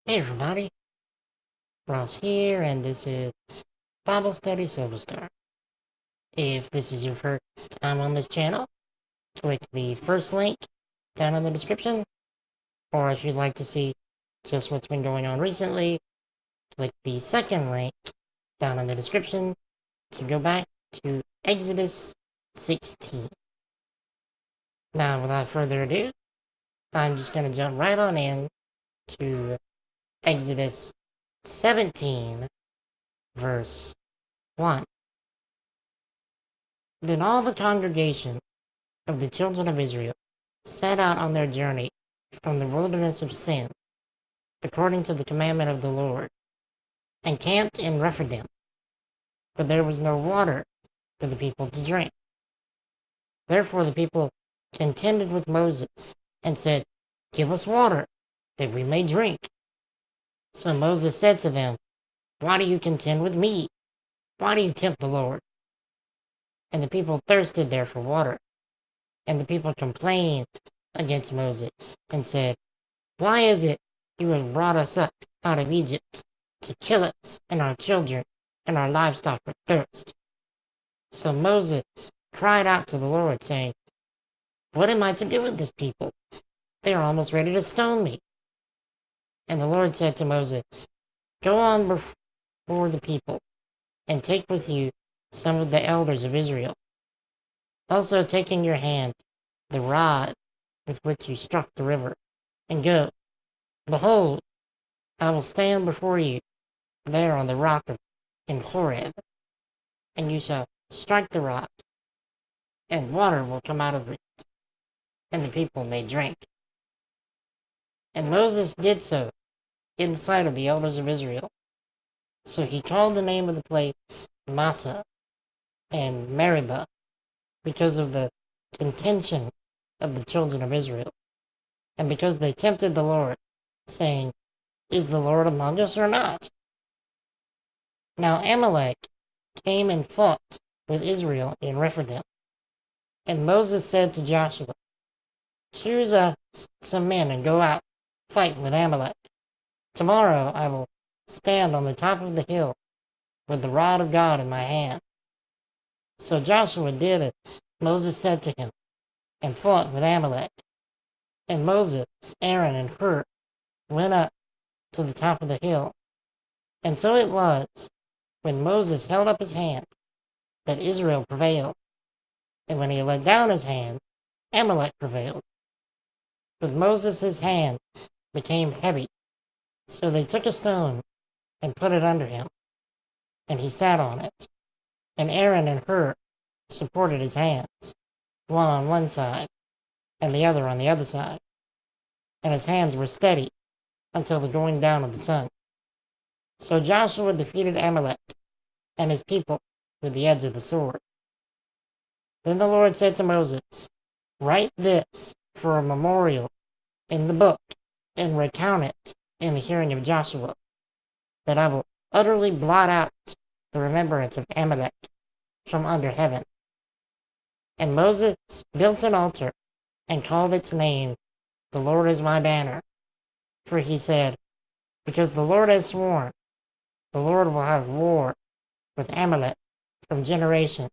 Hey everybody, Ross here, and this is Bible Study Silverstar. If this is your first time on this channel, click the first link down in the description, or if you'd like to see just what's been going on recently, click the second link down in the description to go back to Exodus 16. Now, without further ado, I'm just going to jump right on in to Exodus 17, verse 1. Then all the congregation of the children of Israel set out on their journey from the wilderness of Sin, according to the commandment of the Lord, and camped in Rephidim. But there was no water for the people to drink. Therefore the people contended with Moses, and said, Give us water, that we may drink. So Moses said to them, Why do you contend with me? Why do you tempt the Lord? And the people thirsted there for water. And the people complained against Moses, and said, Why is it you have brought us up out of Egypt to kill us and our children and our livestock with thirst? So Moses cried out to the Lord, saying, What am I to do with this people? They are almost ready to stone me. And the Lord said to Moses, Go on before the people, and take with you some of the elders of Israel. Also take in your hand the rod with which you struck the river, and go. Behold, I will stand before you there on the rock in Horeb, and you shall strike the rock, and water will come out of it, and the people may drink. And Moses did so in the sight of the elders of Israel. So he called the name of the place Massah and Meribah, because of the contention of the children of Israel, and because they tempted the Lord, saying, Is the Lord among us or not? Now Amalek came and fought with Israel in Rephidim. And Moses said to Joshua, Choose us some men and go out, fight with Amalek. Tomorrow I will stand on the top of the hill with the rod of God in my hand. So Joshua did as Moses said to him, and fought with Amalek. And Moses, Aaron, and Hur went up to the top of the hill. And so it was, when Moses held up his hand, that Israel prevailed. And when he let down his hand, Amalek prevailed. But Moses' hands became heavy. So they took a stone and put it under him, and he sat on it. And Aaron and Hur supported his hands, one on one side, and the other on the other side. And his hands were steady until the going down of the sun. So Joshua defeated Amalek and his people with the edge of the sword. Then the Lord said to Moses, Write this for a memorial in the book, and recount it in the hearing of Joshua, that I will utterly blot out the remembrance of Amalek from under heaven. And Moses built an altar and called its name, The Lord is my banner. For he said, Because the Lord has sworn, the Lord will have war with Amalek from generation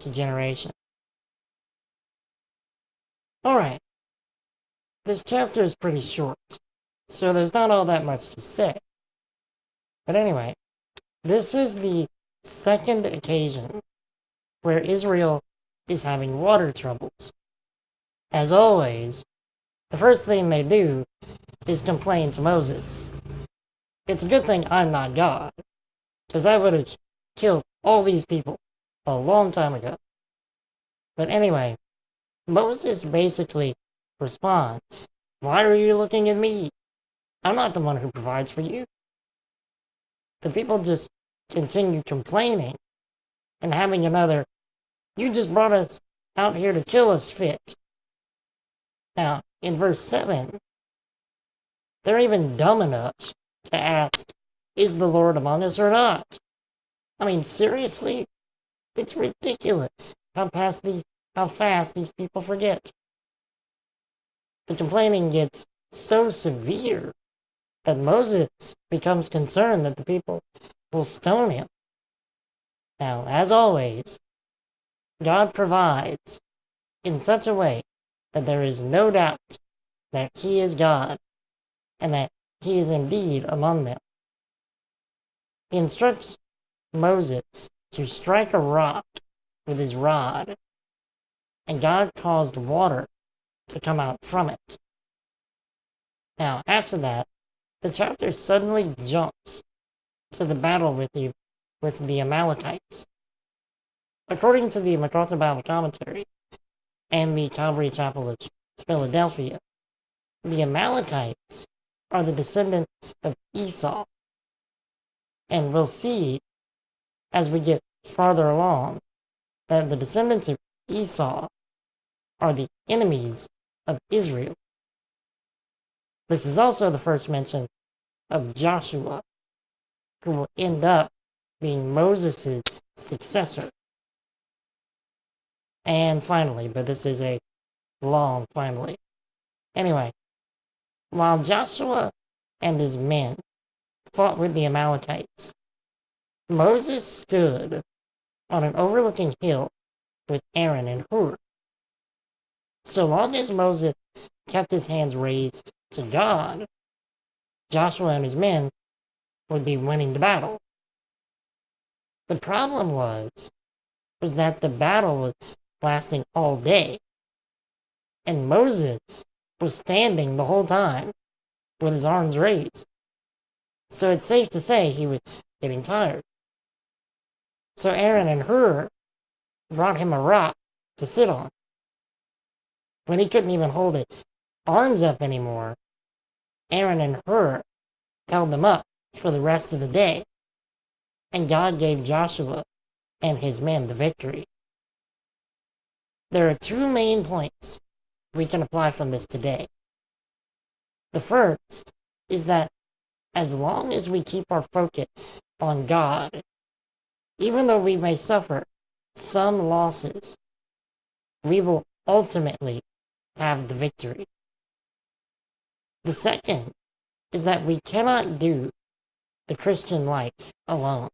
to generation. Alright, this chapter is pretty short, so there's not all that much to say. But anyway, this is the second occasion where Israel is having water troubles. As always, the first thing they do is complain to Moses. It's a good thing I'm not God, because I would have killed all these people a long time ago. But anyway, Moses basically responds, Why are you looking at me? I'm not the one who provides for you. The people just continue complaining and having another, You just brought us out here to kill us fit. Now, in verse 7, they're even dumb enough to ask, Is the Lord among us or not? I mean, seriously? It's ridiculous how fast these people forget. The complaining gets so severe that Moses becomes concerned that the people will stone him. Now, as always, God provides in such a way that there is no doubt that he is God and that he is indeed among them. He instructs Moses to strike a rock with his rod, and God caused water to come out from it. Now, after that, the chapter suddenly jumps to the battle with the Amalekites. According to the MacArthur Bible Commentary and the Calvary Chapel of Philadelphia, the Amalekites are the descendants of Esau. And we'll see, as we get farther along, that the descendants of Esau are the enemies of Israel. This is also the first mention of Joshua, who will end up being Moses' successor. And finally, but this is a long finally. Anyway, while Joshua and his men fought with the Amalekites, Moses stood on an overlooking hill with Aaron and Hur. So long as Moses kept his hands raised to God, Joshua and his men would be winning the battle. The problem was that the battle was lasting all day, and Moses was standing the whole time with his arms raised. So it's safe to say he was getting tired. So Aaron and Hur brought him a rock to sit on. When he couldn't even hold his arms up anymore, Aaron and Hur held them up for the rest of the day, and God gave Joshua and his men the victory. There are two main points we can apply from this today. The first is that as long as we keep our focus on God, even though we may suffer some losses, we will ultimately have the victory. The second is that we cannot do the Christian life alone.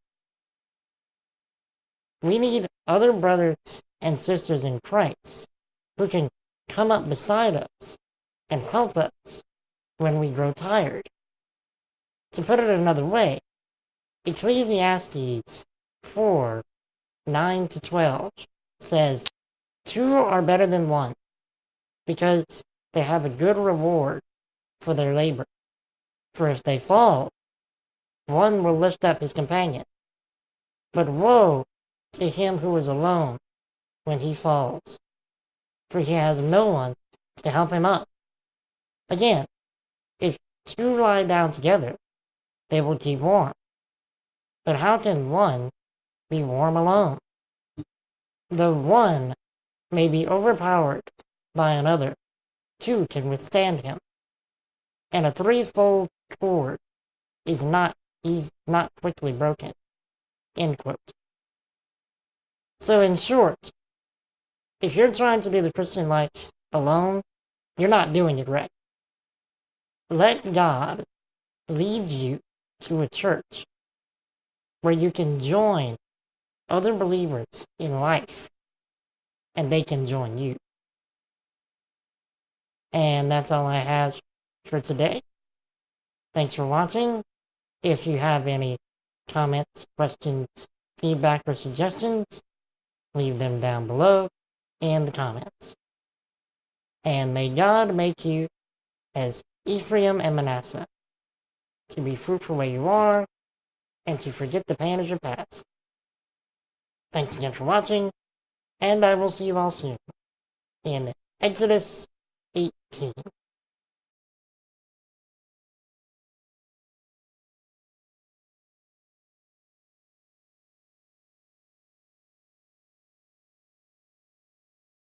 We need other brothers and sisters in Christ who can come up beside us and help us when we grow tired. To put it another way, Ecclesiastes 4:9-12 says, "Two are better than one, because they have a good reward for their labor. For if they fall, one will lift up his companion. But woe to him who is alone when he falls, for he has no one to help him up. Again, if two lie down together, they will keep warm. But how can one be warm alone? Though one may be overpowered by another, two can withstand him. And a threefold cord is not quickly broken." End quote. So in short, if you're trying to do the Christian life alone, you're not doing it right. Let God lead you to a church where you can join other believers in life, and they can join you. And that's all I have for today. Thanks for watching. If you have any comments, questions, feedback, or suggestions, leave them down below in the comments. And may God make you as Ephraim and Manasseh, to be fruitful where you are, and to forget the pain of your past. Thanks again for watching, and I will see you all soon in Exodus 18.